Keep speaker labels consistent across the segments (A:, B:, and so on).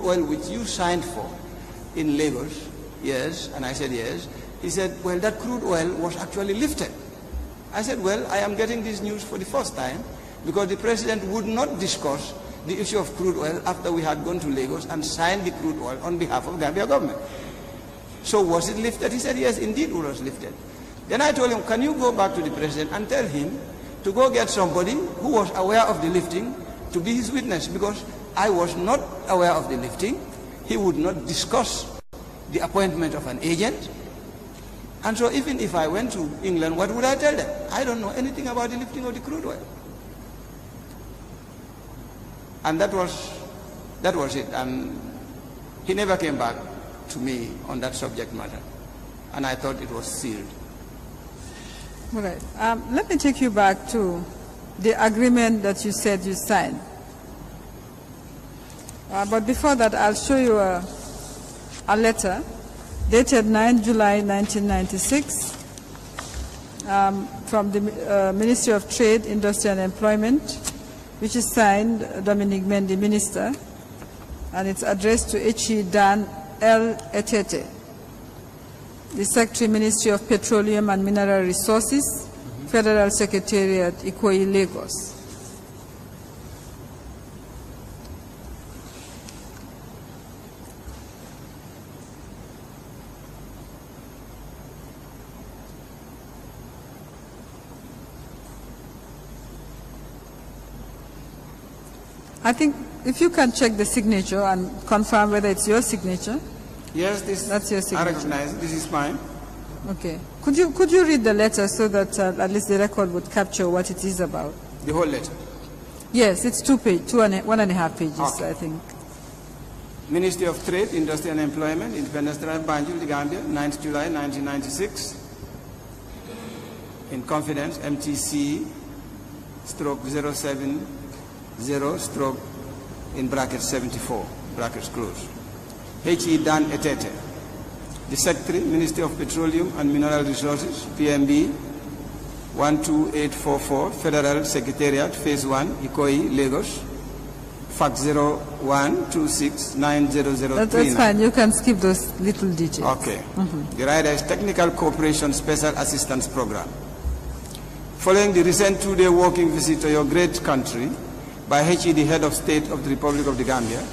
A: oil which you signed for in Lagos? Yes. And I said, yes. He said, well, that crude oil was actually lifted. I said, well, I am getting this news for the first time because the president would not discuss the issue of crude oil after we had gone to Lagos and signed the crude oil on behalf of Gambia government. So was it lifted? He said, yes, indeed it was lifted. Then I told him, can you go back to the president and tell him to go get somebody who was aware of the lifting to be his witness, because I was not aware of the lifting. He would not discuss the appointment of an agent. And so even if I went to England, what would I tell them? I don't know anything about the lifting of the crude oil. And that was it. And he never came back to me on that subject matter. And I thought it was sealed.
B: All right. Let me take you back to the agreement that you said you signed. But before that, I'll show you a letter dated 9 July 1996 from the Ministry of Trade, Industry and Employment, which is signed Dominic Mendy, Minister, and it's addressed to H.E. Dan L. Etete, the Secretary, Ministry of Petroleum and Mineral Resources, Federal Secretariat, Ikoyi, Lagos. I think if you can check the signature and confirm whether it's your signature.
A: Yes,
B: that's your signature.
A: I recognize this is mine.
B: Okay. Could you read the letter so that at least the record would capture what it is about?
A: The whole letter?
B: Yes, it's 1.5 pages, okay. I think.
A: Ministry of Trade, Industry and Employment, Independence Drive, Banjul, the Gambia, 9th July 1996. In confidence, MTC stroke 070 stroke in brackets 74, brackets close. H.E. Dan Etete, the Secretary, Ministry of Petroleum and Mineral Resources, PMB 12844, Federal Secretariat, Phase 1, Ikoyi, Lagos, Fact 01269003.
B: That's fine, you can skip those little details.
A: Okay. The rider is Technical Cooperation Special Assistance Program. Following the recent two-day walking visit to your great country by H.E., the Head of State of the Republic of the Gambia,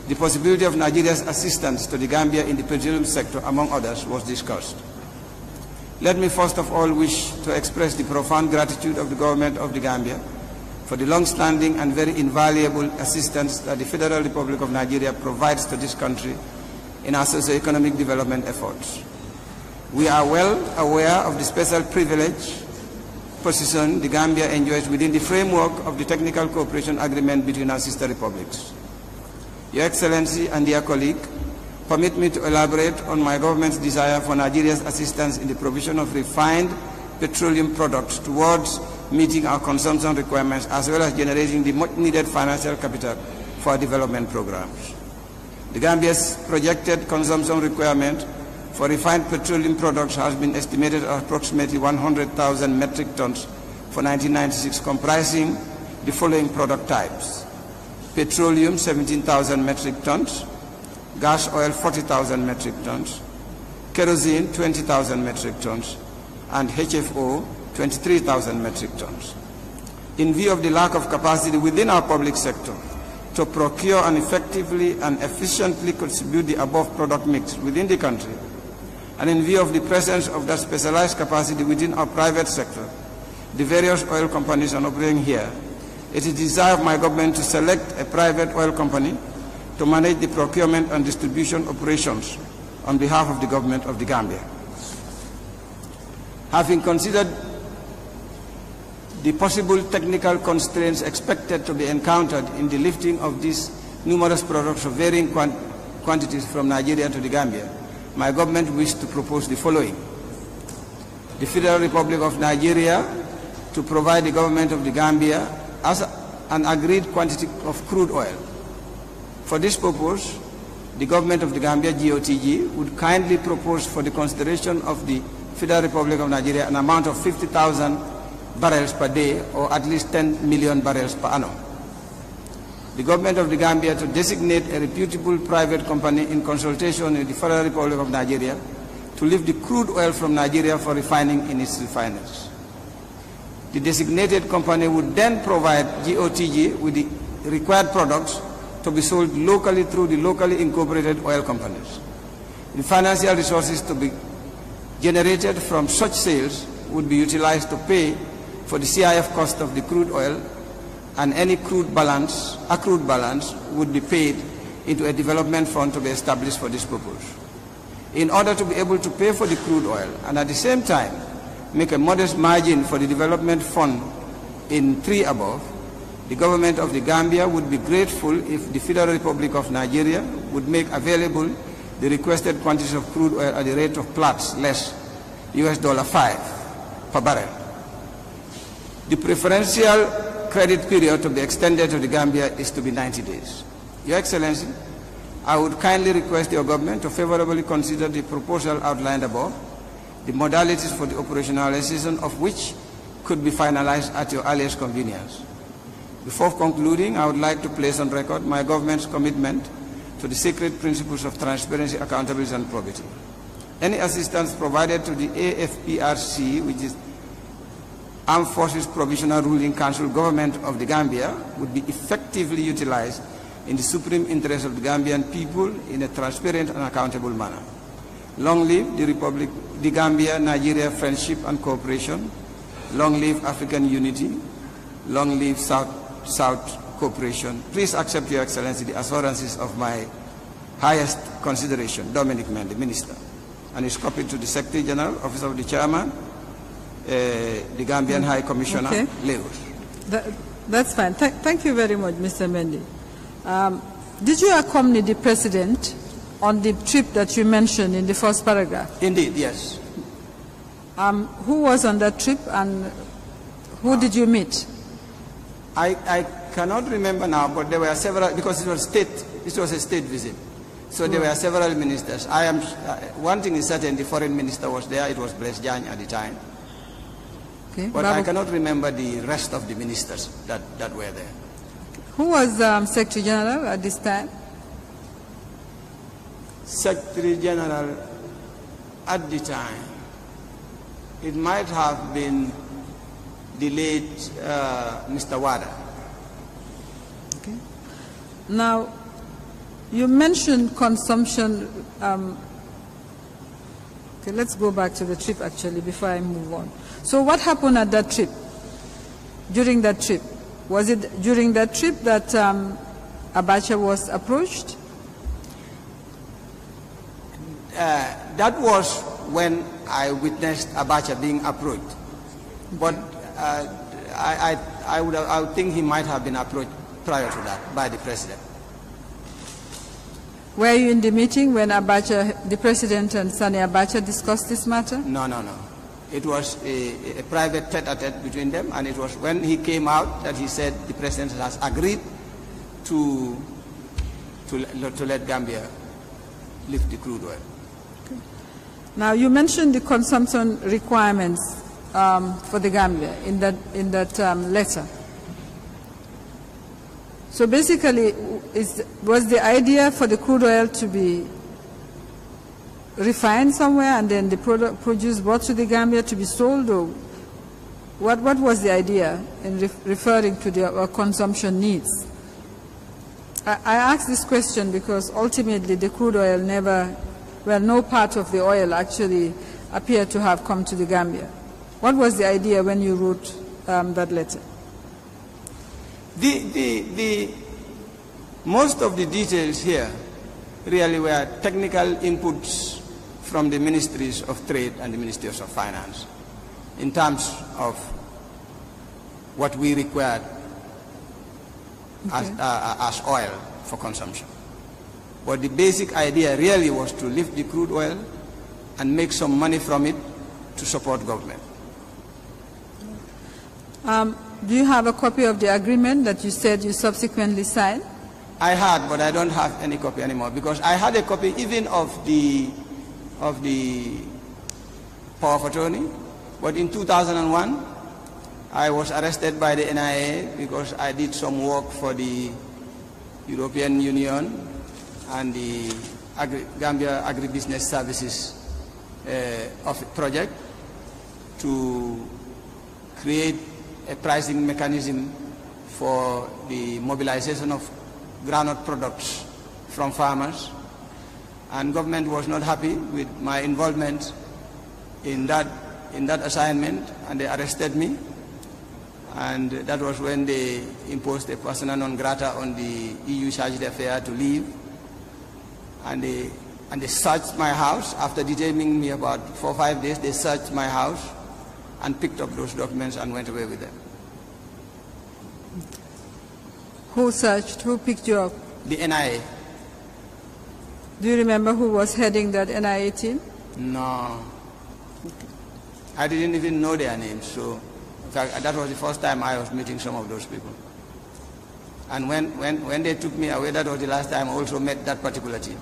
A: the possibility of Nigeria's assistance to the Gambia in the petroleum sector, among others, was discussed. Let me first of all wish to express the profound gratitude of the government of the Gambia for the long-standing and very invaluable assistance that the Federal Republic of Nigeria provides to this country in our socio-economic development efforts. We are well aware of the special privilege position the Gambia enjoys within the framework of the Technical Cooperation Agreement between our sister republics. Your Excellency and dear colleague, permit me to elaborate on my government's desire for Nigeria's assistance in the provision of refined petroleum products towards meeting our consumption requirements, as well as generating the much-needed financial capital for our development programs. The Gambia's projected consumption requirement for refined petroleum products has been estimated at approximately 100,000 metric tons for 1996, comprising the following product types: petroleum 17,000 metric tons, gas oil 40,000 metric tons, kerosene 20,000 metric tons, and HFO 23,000 metric tons. In view of the lack of capacity within our public sector to procure and effectively and efficiently contribute the above product mix within the country, and in view of the presence of that specialized capacity within our private sector, the various oil companies are operating here, it is the desire of my government to select a private oil company to manage the procurement and distribution operations on behalf of the government of the Gambia. Having considered the possible technical constraints expected to be encountered in the lifting of these numerous products of varying quantities from Nigeria to the Gambia, my government wished to propose the following: the Federal Republic of Nigeria to provide the government of the Gambia as an agreed quantity of crude oil. For this purpose, the government of the Gambia, GOTG, would kindly propose for the consideration of the Federal Republic of Nigeria an amount of 50,000 barrels per day, or at least 10 million barrels per annum. the government of the Gambia to designate a reputable private company in consultation with the Federal Republic of Nigeria to lift the crude oil from Nigeria for refining in its refineries. The designated company would then provide GOTG with the required products to be sold locally through the locally incorporated oil companies. The financial resources to be generated from such sales would be utilized to pay for the CIF cost of the crude oil, and any accrued balance would be paid into a development fund to be established for this purpose. In order to be able to pay for the crude oil and at the same time make a modest margin for the development fund in 3 above, the government of the Gambia would be grateful if the Federal Republic of Nigeria would make available the requested quantities of crude oil at the rate of Platts less $5 per barrel. The preferential credit period to be extended to the Gambia is to be 90 days. Your Excellency, I would kindly request your government to favorably consider the proposal outlined above, the modalities for the operationalization of which could be finalized at your earliest convenience. Before concluding, I would like to place on record my government's commitment to the sacred principles of transparency, accountability, and probity. Any assistance provided to the AFPRC, which is Armed Forces Provisional Ruling Council government of the Gambia, would be effectively utilized in the supreme interest of the Gambian people in a transparent and accountable manner. Long live the Republic, the Gambia-Nigeria friendship and cooperation. Long live African unity. Long live South cooperation. Please accept, Your Excellency, the assurances of my highest consideration, Dominic Mendy, Minister, and is copied to the Secretary General, Office of the Chairman, the Gambian High Commissioner, okay. Lagos.
B: That's fine. Thank you very much, Mr. Mendy. Did you accompany the President on the trip that you mentioned in the first paragraph?
A: Indeed, yes.
B: Who was on that trip and who did you meet?
A: I cannot remember now, but there were several, because it was a state visit. So there were several ministers. One thing is certain, the foreign minister was there. It was Blaise Diagne at the time. Okay. But I cannot remember the rest of the ministers that were there.
B: Who was Secretary General at this time?
A: Secretary General at the time, it might have been the late Mr. Wada.
B: Okay. Now, you mentioned consumption. Okay, let's go back to the trip actually before I move on. So what happened at that trip, during that trip? Was it during that trip that Abacha was approached?
A: That was when I witnessed Abacha being approached. But I would think he might have been approached prior to that by the President.
B: Were you in the meeting when Abacha, the President and Sani Abacha discussed this matter?
A: No. It was a private tete-a-tete between them, and it was when he came out that he said the President has agreed to let Gambia lift the crude oil.
B: Okay. Now, you mentioned the consumption requirements for the Gambia in that letter. So basically, was the idea for the crude oil to be refined somewhere and then the produce brought to the Gambia to be sold, or what was the idea in referring to the consumption needs? I ask this question because ultimately the crude oil no part of the oil actually appeared to have come to the Gambia. What was the idea when you wrote that letter?
A: Most of the details here really were technical inputs from the Ministries of Trade and the Ministries of Finance in terms of what we required as oil for consumption. But the basic idea really was to lift the crude oil and make some money from it to support government.
B: Do you have a copy of the agreement that you said you subsequently signed?
A: I had, but I don't have any copy anymore because I had a copy even of the power of attorney. But in 2001, I was arrested by the NIA because I did some work for the European Union and the Gambia Agribusiness Services project to create a pricing mechanism for the mobilization of groundnut products from farmers. And government was not happy with my involvement in that assignment, and they arrested me. And that was when they imposed a persona non grata on the EU chargé d'affaires to leave. And they searched my house. After detaining me about 4 or 5 days, they searched my house and picked up those documents and went away with them.
B: Who searched? Who picked you up?
A: The NIA.
B: Do you remember who was heading that NIA team?
A: No. I didn't even know their names. So in fact, that was the first time I was meeting some of those people. And when they took me away, that was the last time I also met that particular team.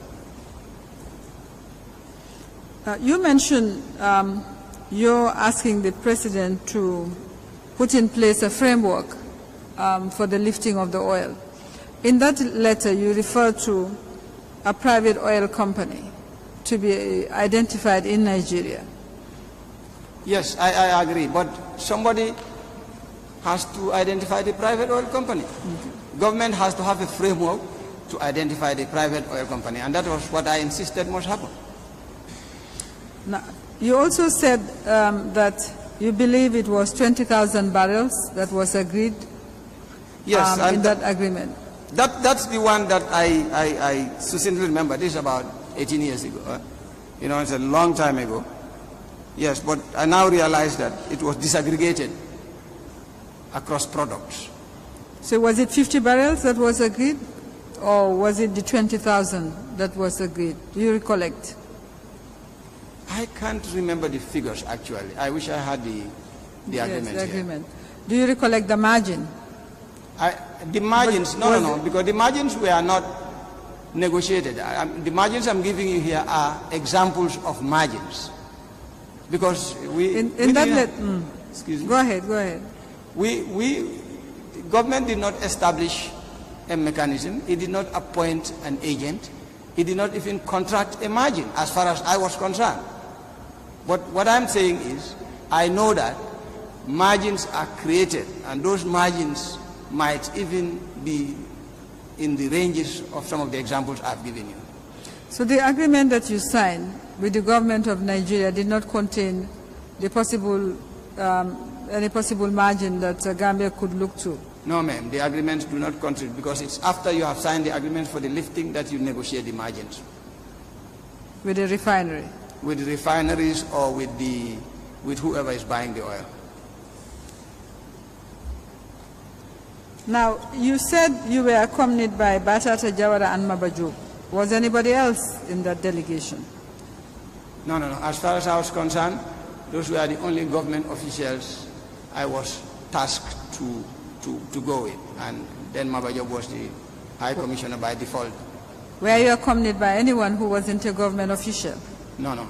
B: You mentioned you're asking the president to put in place a framework for the lifting of the oil. In that letter, you refer to a private oil company to be identified in Nigeria.
A: Yes, I agree, but somebody has to identify the private oil company. Government has to have a framework to identify the private oil company, and that was what I insisted must happen.
B: Now, you also said that you believe it was 20,000 barrels that was agreed
A: yes,
B: in that agreement.
A: That's the one that I succinctly remember. This is about 18 years ago. You know, it's a long time ago. Yes, but I now realize that it was disaggregated across products.
B: So was it 50 barrels that was agreed, or was it the 20,000 that was agreed? Do you recollect?
A: I can't remember the figures, actually. I wish I had the agreement.
B: Yes, the agreement. Do you recollect the margin?
A: The margins, no, because the margins were not negotiated. The margins I'm giving you here are examples of margins. Because excuse me.
B: Go ahead.
A: Government did not establish a mechanism. It did not appoint an agent. It did not even contract a margin, as far as I was concerned. But what I'm saying is, I know that margins are created, and those margins might even be in the ranges of some of the examples I've given you.
B: So the agreement that you signed with the government of Nigeria did not contain the possible, any possible margin that Gambia could look to?
A: No, ma'am. The agreements do not contribute, because it's after you have signed the agreement for the lifting that you negotiate the margins.
B: With the refinery?
A: With the refineries or with whoever is buying the oil.
B: Now, you said you were accompanied by Batata Jawara and Mabajou. Was anybody else in that delegation?
A: No. As far as I was concerned, those were the only government officials I was tasked to go with. And then Mabajou was the High Commissioner by default.
B: Were you accompanied by anyone who wasn't a government official?
A: No.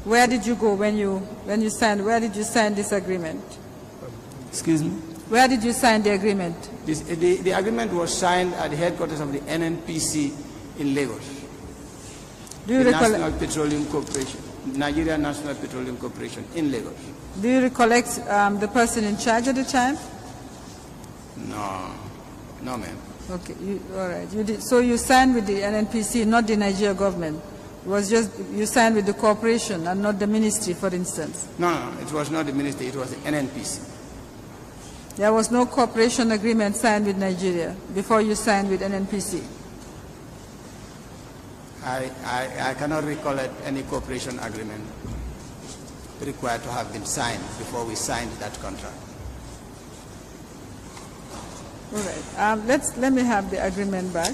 B: Where did you go when you signed? Where did you sign this agreement?
A: Excuse me?
B: Where did you sign the agreement?
A: The agreement was signed at the headquarters of the NNPC in Lagos.
B: Do you
A: National Petroleum Corporation, Nigeria National Petroleum Corporation in Lagos.
B: Do you recollect the person in charge at the time?
A: No, ma'am.
B: Okay, all right. You did, so you signed with the NNPC, not the Nigeria government. It was just you signed with the corporation and not the ministry, for instance.
A: No, it was not the ministry. It was the NNPC.
B: There was no cooperation agreement signed with Nigeria before you signed with NNPC?
A: I cannot recall any cooperation agreement required to have been signed before we signed that contract.
B: All right. Let me have the agreement back.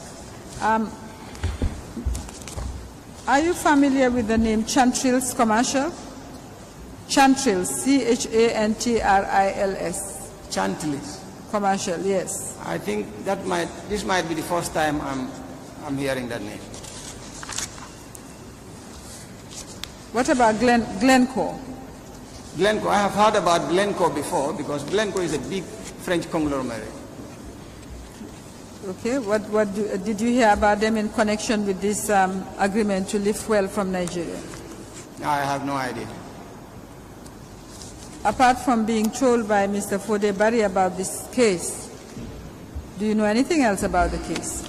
B: Are you familiar with the name Chantrils Commercial? Chantrils, C-H-A-N-T-R-I-L-S.
A: Chantrils
B: Commercial, yes.
A: I think this might be the first time I'm hearing that name.
B: What about Glencore?
A: Glencore, I have heard about Glencore before, because Glencore is a big French conglomerate.
B: Okay, did you hear about them in connection with this agreement to lift fuel from Nigeria?
A: I have no idea.
B: Apart from being told by Mr. Fode Barry about this case, do you know anything else about the case?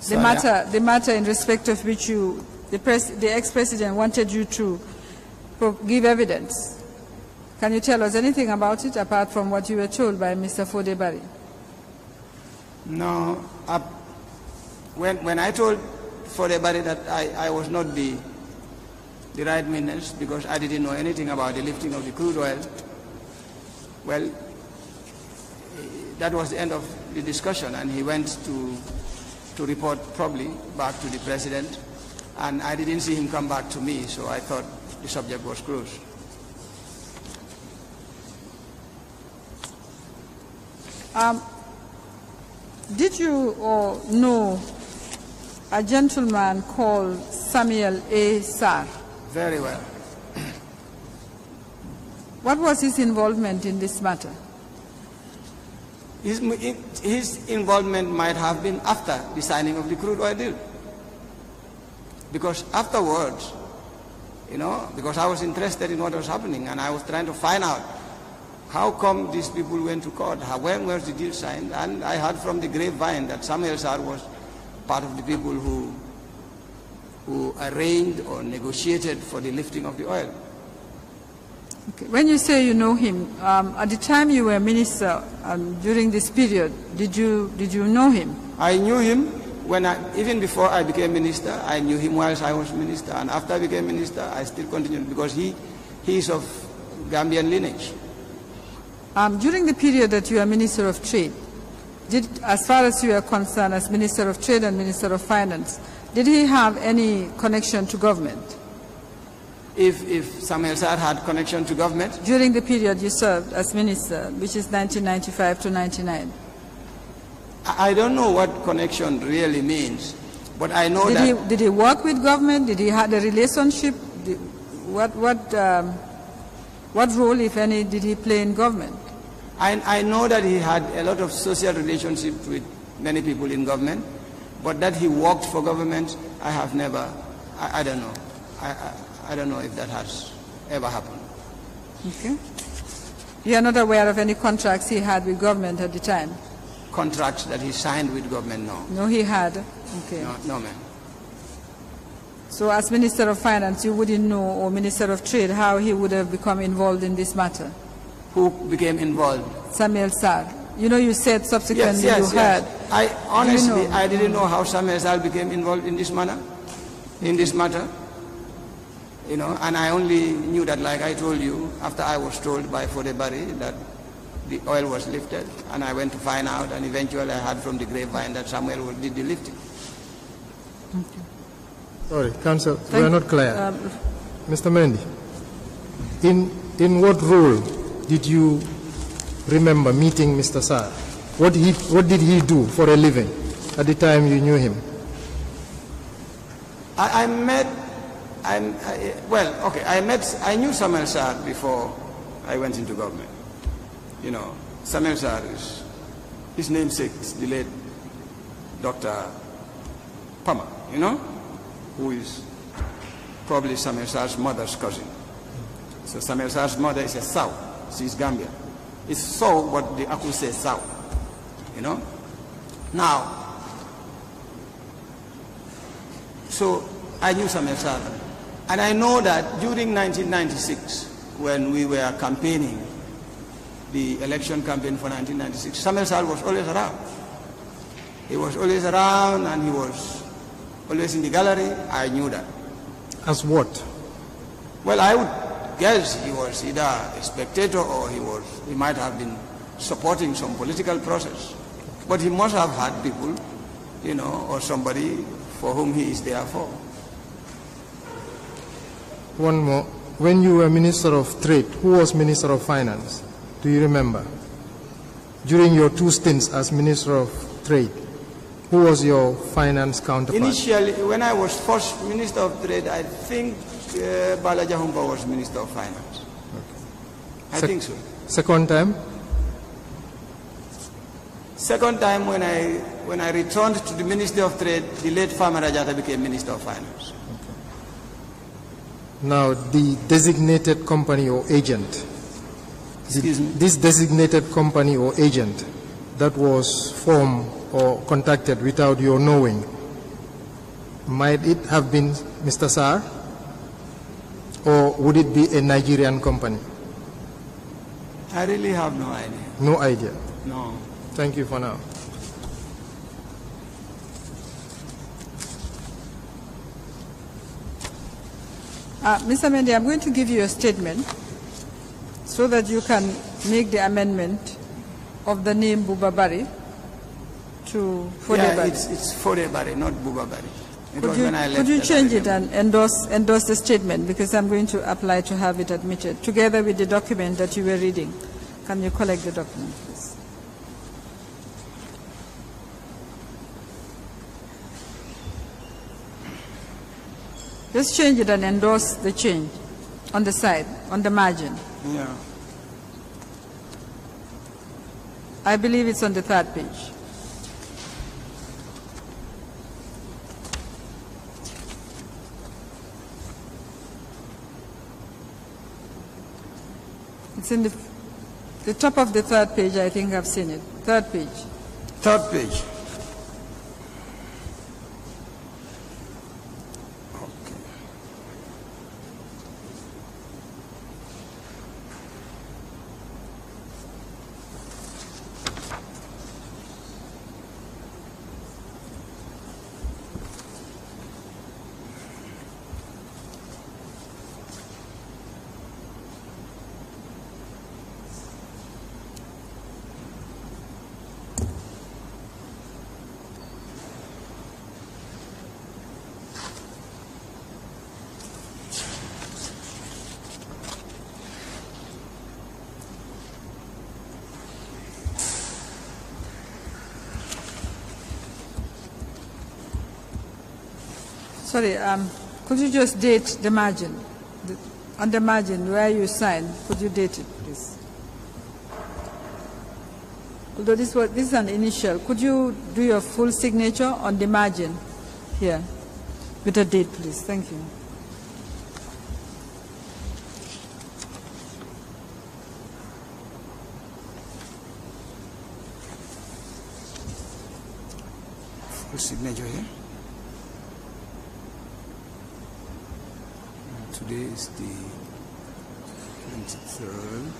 B: The matter in respect of which the ex-president wanted you to give evidence. Can you tell us anything about it apart from what you were told by Mr. Fode Barry?
A: No. When I told Fode Barry that I was not the right witness because I didn't know anything about the lifting of the crude oil, well, that was the end of the discussion, and he went to report probably back to the president, and I didn't see him come back to me, so I thought the subject was closed.
B: Did you know a gentleman called Samuel A. Sarr?
A: Very well.
B: What was his involvement in this matter?
A: His involvement might have been after the signing of the crude oil deal. Because afterwards, because I was interested in what was happening, and I was trying to find out how come these people went to court, when was the deal signed, and I heard from the grapevine that Samuel Sarr was part of the people who arranged or negotiated for the lifting of the oil.
B: Okay. When you say you know him, at the time you were minister, during this period, did you know him? I
A: knew him even before I became minister. I knew him whilst I was minister, and after I became minister, I still continued because he is of Gambian lineage.
B: During the period that you were Minister of Trade, as far as you are concerned as Minister of Trade and Minister of Finance, did he have any connection to government?
A: If Samuel Sarr had connection to government?
B: During the period you served as minister, which is 1995 to 99.
A: I don't know what connection really means, but I know
B: Did he work with government? Did he have a relationship? What role, if any, did he play in government?
A: I know that he had a lot of social relationships with many people in government, but that he worked for government, I have never, I don't know. I don't know if that has ever happened.
B: Okay. You are not aware of any contracts he had with government at the time?
A: Contracts that he signed with government, no.
B: No, he had? Okay.
A: No, ma'am.
B: So as Minister of Finance, you wouldn't know, or Minister of Trade, how he would have become involved in this matter?
A: Who became involved?
B: Samuel Sarr. You said subsequently
A: yes.
B: heard.
A: I honestly, I didn't know how Samuel Sarr became involved in this matter. And I only knew that, like I told you, after I was told by Fode Barry that the oil was lifted, and I went to find out, and eventually I heard from the grapevine that Samuel did the lifting.
B: Okay.
C: Sorry, Council, we are not clear. Mr. Mendy, in what role did you remember meeting Mr. Sarr? What did he do for a living at the time you knew him?
A: I knew Samuel Sarr before I went into government. Samuel Sarr is, his namesake is the late Dr. Pama, who is probably Samuel Sarr's mother's cousin. So Samuel Sarr's mother is a Sau. She's Gambia. It's so what the Aku says Sau. Now, so I knew Samuel Sarr. And I know that during 1996, when we were campaigning, the election campaign for 1996, Samuel Sarr was always around. He was always around, and he was always in the gallery. I knew that.
C: As what?
A: Well, I would guess he was either a spectator or he might have been supporting some political process. But he must have had people, or somebody for whom he is there for.
C: One more. When you were Minister of Trade, who was Minister of Finance? Do you remember? During your 2 stints as Minister of Trade, who was your finance counterpart?
A: Initially, when I was first Minister of Trade, I think Balaja Humpa was Minister of Finance. Okay. I think so.
C: Second time?
A: Second time when I returned to the Ministry of Trade, the late Farmer Rajata became Minister of Finance.
C: Now, the designated company or agent, this designated company or agent that was formed or contacted without your knowing, might it have been Mr. Sarr, or would it be a Nigerian company?
A: I really have no idea.
C: No idea?
A: No.
C: Thank you for now.
B: Mr. Mendy, I'm going to give you a statement so that you can make the amendment of the name Bubabari to Fodebari.
A: Yeah, it's Fodebari, not Bubabari.
B: Could you change it and endorse the statement, because I'm going to apply to have it admitted, together with the document that you were reading. Can you collect the document, please? Just change it and endorse the change on the side, on the margin.
A: Yeah.
B: I believe it's on the third page. It's in the top of the third page. I think I've seen it. Third page.
A: Third page.
B: Sorry, could you just date the margin? On the margin where you signed, could you date it, please? Although this is an initial, could you do your full signature on the margin here with a date, please? Thank you.
A: Full signature here. Today is the 23rd.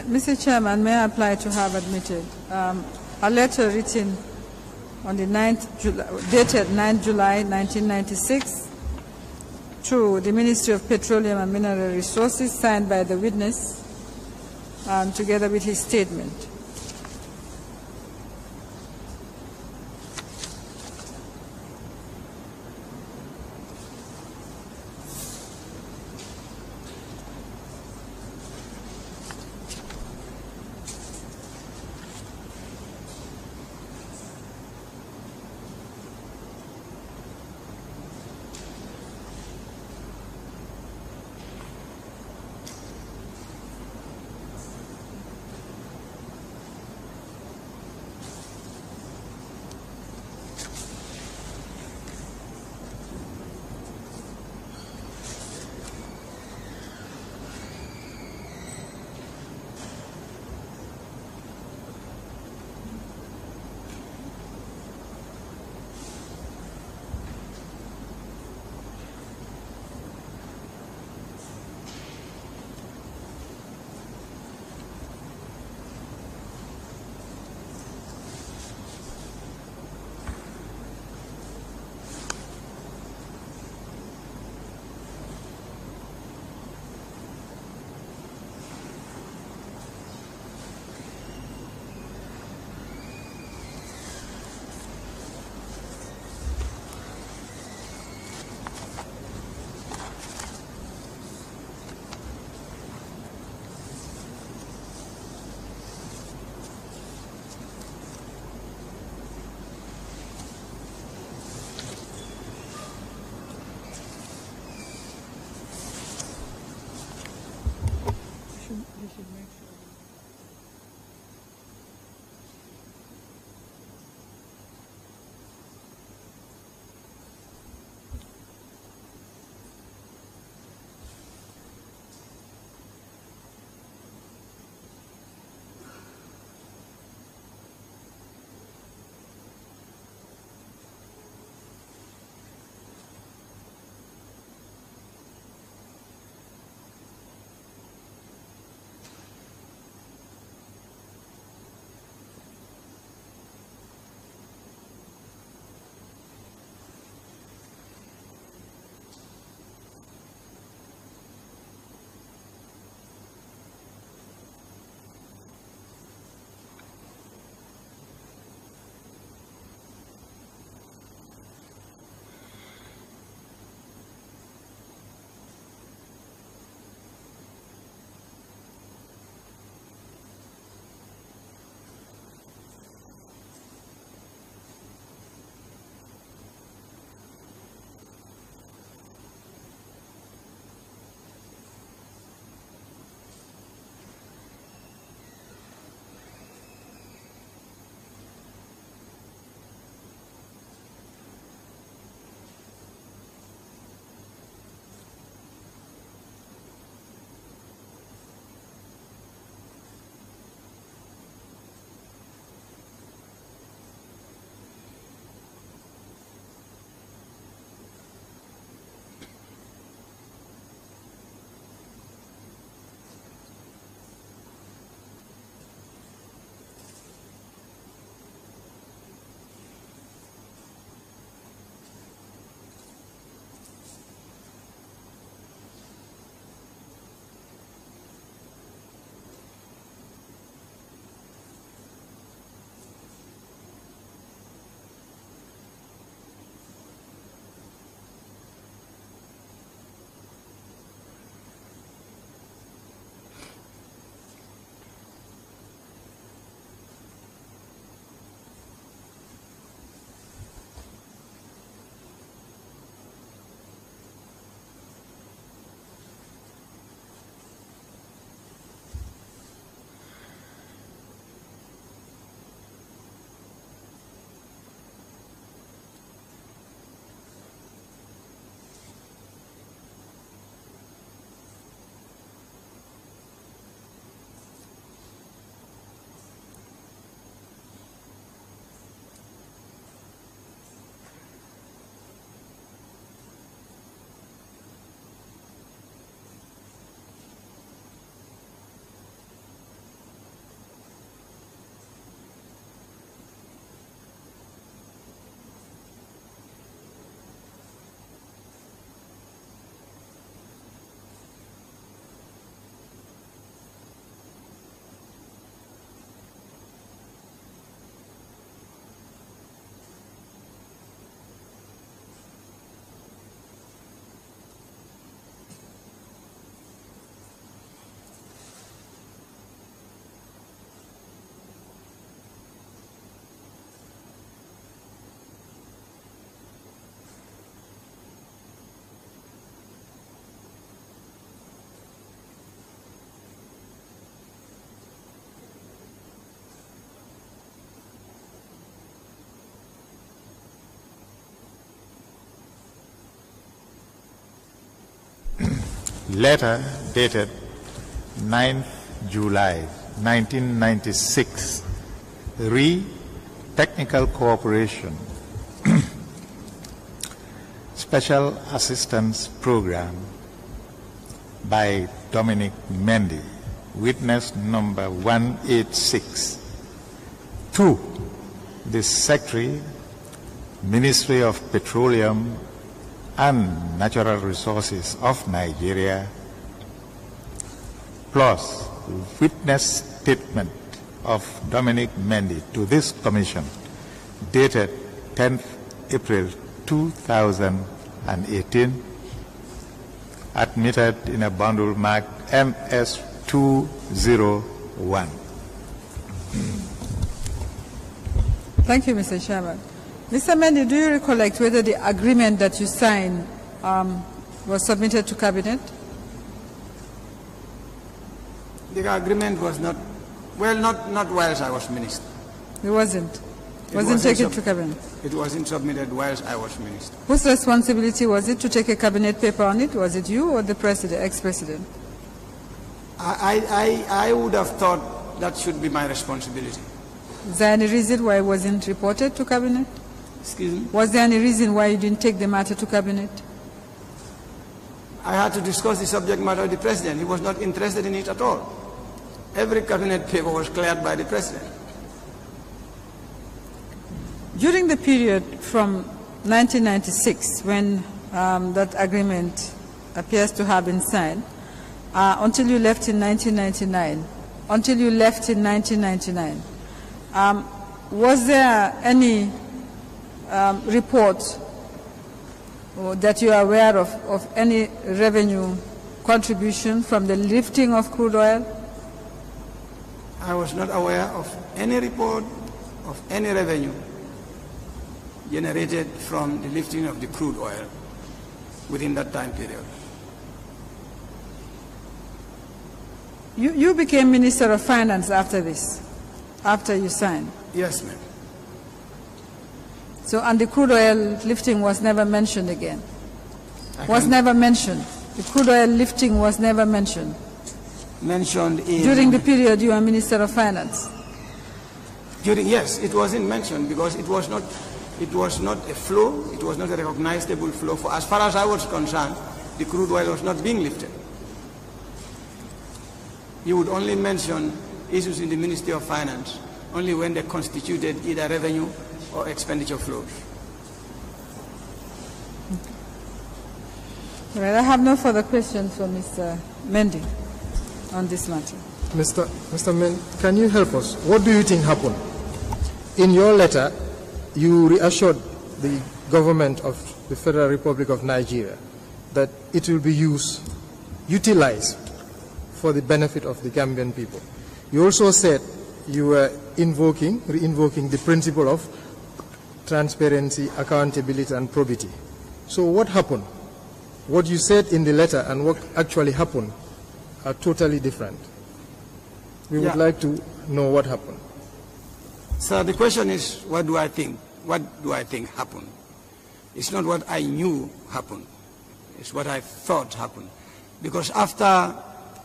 B: Mr. Chairman, may I apply to have admitted a letter written on the 9th July, dated 9th July 1996 to the Ministry of Petroleum and Mineral Resources, signed by the witness together with his statement.
D: letter dated 9th July 1996, re Technical Cooperation Special Assistance Program by Dominic Mendy, witness number 186, to the Secretary, Ministry of Petroleum and Natural Resources of Nigeria, plus witness statement of Dominic Mendy to this commission dated 10th April 2018, admitted in a bundle marked MS-201.
B: Thank you, Mr. Chairman. Mr. Mendy, do you recollect whether the agreement that you signed was submitted to Cabinet?
A: The agreement was not, well, not whilst I was minister.
B: It wasn't? Wasn't taken to Cabinet?
A: It wasn't submitted whilst I was minister.
B: Whose responsibility was it to take a Cabinet paper on it? Was it you or the President, ex-President?
A: I would have thought that should be my responsibility.
B: Is there any reason why it wasn't reported to Cabinet?
A: Excuse me?
B: Was there any reason why you didn't take the matter to Cabinet?
A: I had to discuss the subject matter with the President. He was not interested in it at all. Every Cabinet paper was cleared by the President.
B: During the period from 1996, when that agreement appears to have been signed, until you left in 1999, was there any report that you are aware of any revenue contribution from the lifting of crude oil?
A: I was not aware of any report of any revenue generated from the lifting of the crude oil within that time period.
B: You became Minister of Finance after this, after you signed?
A: Yes, ma'am.
B: So, and the crude oil lifting was never mentioned again? Never mentioned? The crude oil lifting was never mentioned?
A: Mentioned in...
B: During the period you were Minister of Finance?
A: Yes, it wasn't mentioned because it was not a flow, it was not a recognizable flow. For as far as I was concerned, the crude oil was not being lifted. You would only mention issues in the Ministry of Finance only when they constituted either revenue or expenditure flows.
B: Well, I have no further questions for Mr. Mendy on this matter.
C: Mr. Mendy, can you help us? What do you think happened? In your letter, you reassured the government of the Federal Republic of Nigeria that it will be utilized for the benefit of the Gambian people. You also said you were reinvoking the principle of transparency, accountability, and probity. So what happened? What you said in the letter and what actually happened are totally different. We would like to know what happened.
A: So the question is, what do I think? What do I think happened? It's not what I knew happened. It's what I thought happened. Because after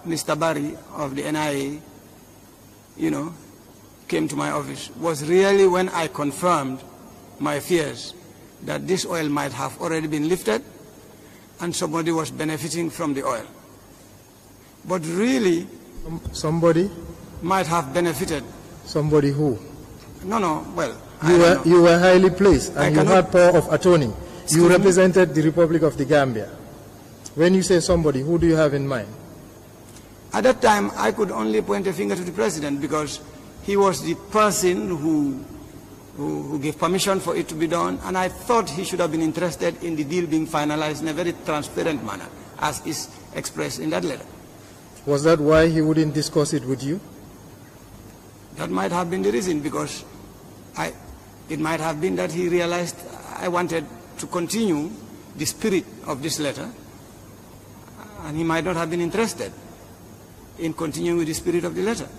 A: Mr. Barry of the NIA, came to my office, was really when I confirmed my fears that this oil might have already been lifted and somebody was benefiting from the oil. But really...
C: Somebody?
A: Might have benefited.
C: Somebody who?
A: No, well...
C: You were highly placed and you had power of attorney. You represented the Republic of the Gambia. When you say somebody, who do you have in mind?
A: At that time, I could only point a finger to the President because he was the person who gave permission for it to be done, and I thought he should have been interested in the deal being finalized in a very transparent manner, as is expressed in that letter.
C: Was that why he wouldn't discuss it with you?
A: That might have been the reason, because it might have been that he realized I wanted to continue the spirit of this letter, and he might not have been interested in continuing with the spirit of the letter.
C: Okay.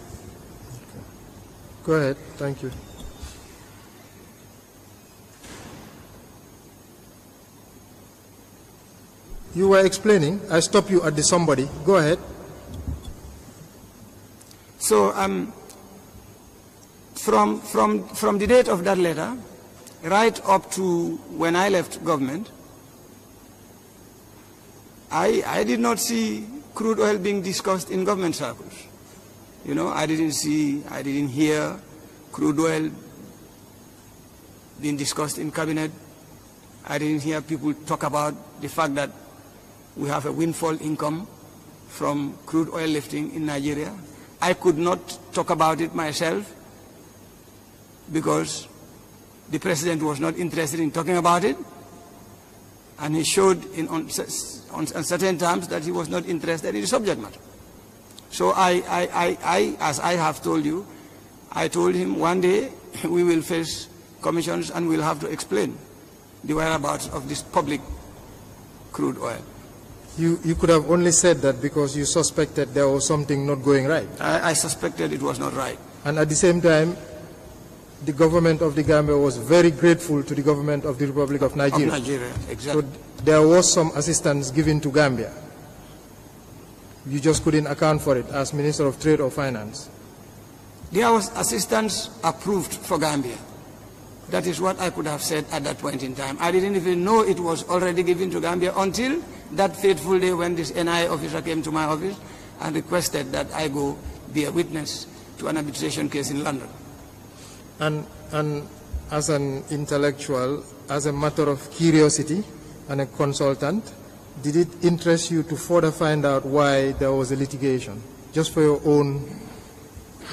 C: Go ahead. Thank you. You were explaining. I stopped you at the somebody. Go ahead.
A: So from the date of that letter, right up to when I left government, I did not see crude oil being discussed in government circles. You know, I didn't hear crude oil being discussed in cabinet. I didn't hear people talk about the fact that we have a windfall income from crude oil lifting in Nigeria. I could not talk about it myself because the president was not interested in talking about it, and he showed on certain terms that he was not interested in the subject matter. So as I have told you, I told him one day we will face commissions and we'll have to explain the whereabouts of this public crude oil.
C: You could have only said that because you suspected there was something not going right.
A: I suspected it was not right.
C: And at the same time, the government of the Gambia was very grateful to the government of the Republic of Nigeria.
A: Of Nigeria, exactly.
C: So there was some assistance given to Gambia. You just couldn't account for it as Minister of Trade or Finance.
A: There was assistance approved for Gambia. That is what I could have said at that point in time. I didn't even know it was already given to Gambia until that fateful day when this NI officer came to my office and requested that I go be a witness to an arbitration case in London.
C: And as an intellectual, as a matter of curiosity and a consultant, did it interest you to further find out why there was a litigation? Just for your own,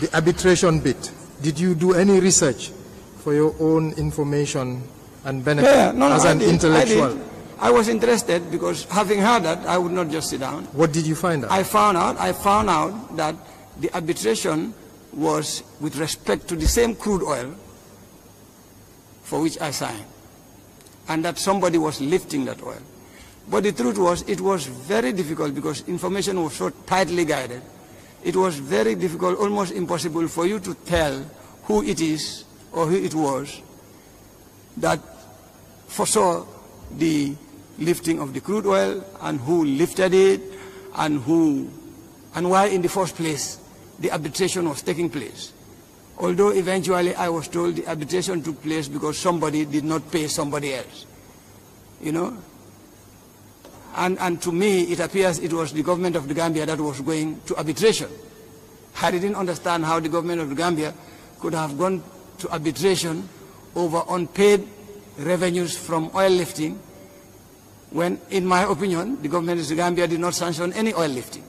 C: the arbitration bit. Did you do any research for your own information and benefit as an intellectual?
A: I was interested because having heard that, I would not just sit down.
C: What did you find out?
A: I found out that the arbitration was with respect to the same crude oil for which I signed, and that somebody was lifting that oil. But the truth was, it was very difficult because information was so tightly guided. It was very difficult, almost impossible for you to tell who it is or who it was that foresaw the lifting of the crude oil and who lifted it and why in the first place the arbitration was taking place. Although eventually I was told the arbitration took place because somebody did not pay somebody else, you know. And to me, it appears it was the government of the Gambia that was going to arbitration. I didn't understand how the government of the Gambia could have gone to arbitration over unpaid revenues from oil lifting when, in my opinion, the government of the Gambia did not sanction any oil lifting.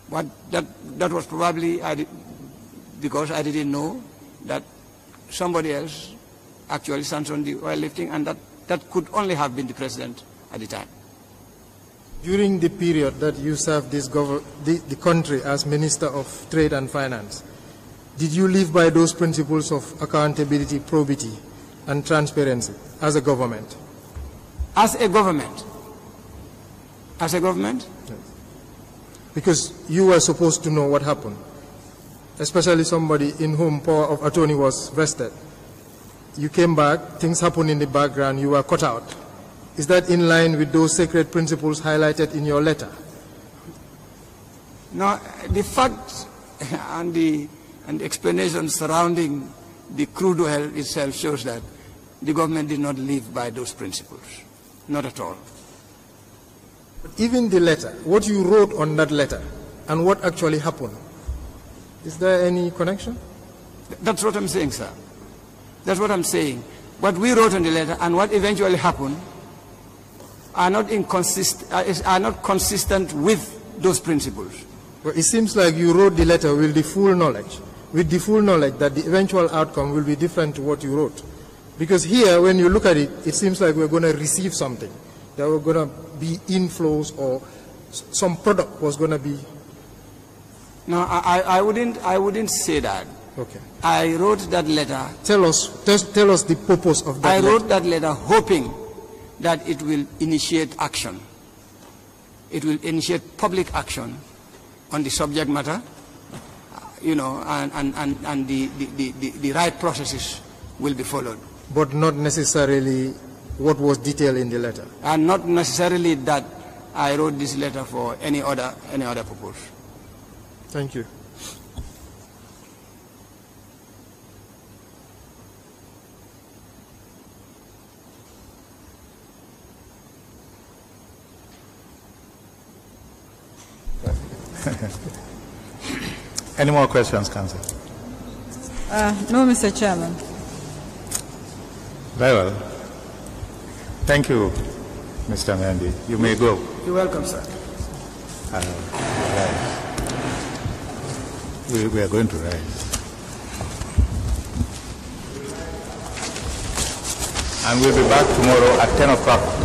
A: But that was probably because I didn't know that somebody else actually sanctioned the oil lifting, and that could only have been the president at the time.
C: During the period that you served the country as Minister of Trade and Finance, did you live by those principles of accountability, probity, and transparency as a government?
A: As a government? As a government?
C: Yes. Because you were supposed to know what happened, especially somebody in whom power of attorney was vested. You came back, things happened in the background, you were cut out. Is that in line with those sacred principles highlighted in your letter?
A: No, the facts and the explanation surrounding the crude oil itself shows that the government did not live by those principles. Not at all.
C: But even the letter, what you wrote on that letter, and what actually happened, is there any connection?
A: That's what I'm saying, sir. That's what I'm saying. What we wrote on the letter and what eventually happened are not consistent with those principles.
C: Well, it seems like you wrote the letter with the full knowledge that the eventual outcome will be different to what you wrote. Because here, when you look at it, it seems like we're going to receive something. There were going to be inflows or some product was going to be...
A: No, I wouldn't say that.
C: Okay.
A: I wrote that letter.
C: Tell us the purpose of that letter.
A: I wrote that letter hoping that it will initiate action. It will initiate public action on the subject matter, you know, and the right processes will be followed.
C: But not necessarily what was detailed in the letter?
A: And not necessarily that I wrote this letter for any other purpose.
C: Thank you.
D: Any more questions, Council?
B: No, Mr. Chairman.
D: Very well. Thank you, Mr. Mendy. You may go.
A: You're welcome, sir.
D: We are going to rise. And we'll be back tomorrow at 10 o'clock.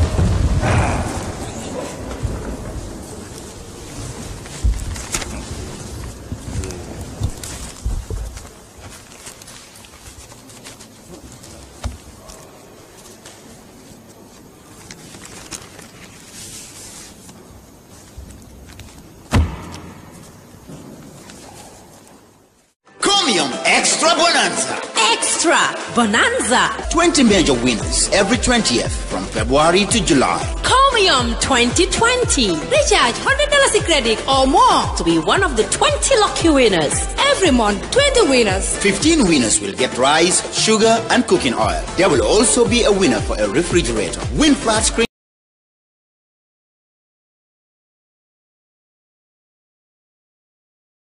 E: Extra Bonanza.
F: Extra Bonanza.
E: 20 major winners every 20th from February to July.
F: Comium 2020. Recharge $100 credit or more to be one of the 20 lucky winners. Every month, 20 winners.
E: 15 winners will get rice, sugar, and cooking oil. There will also be a winner for a refrigerator. Win flat screen.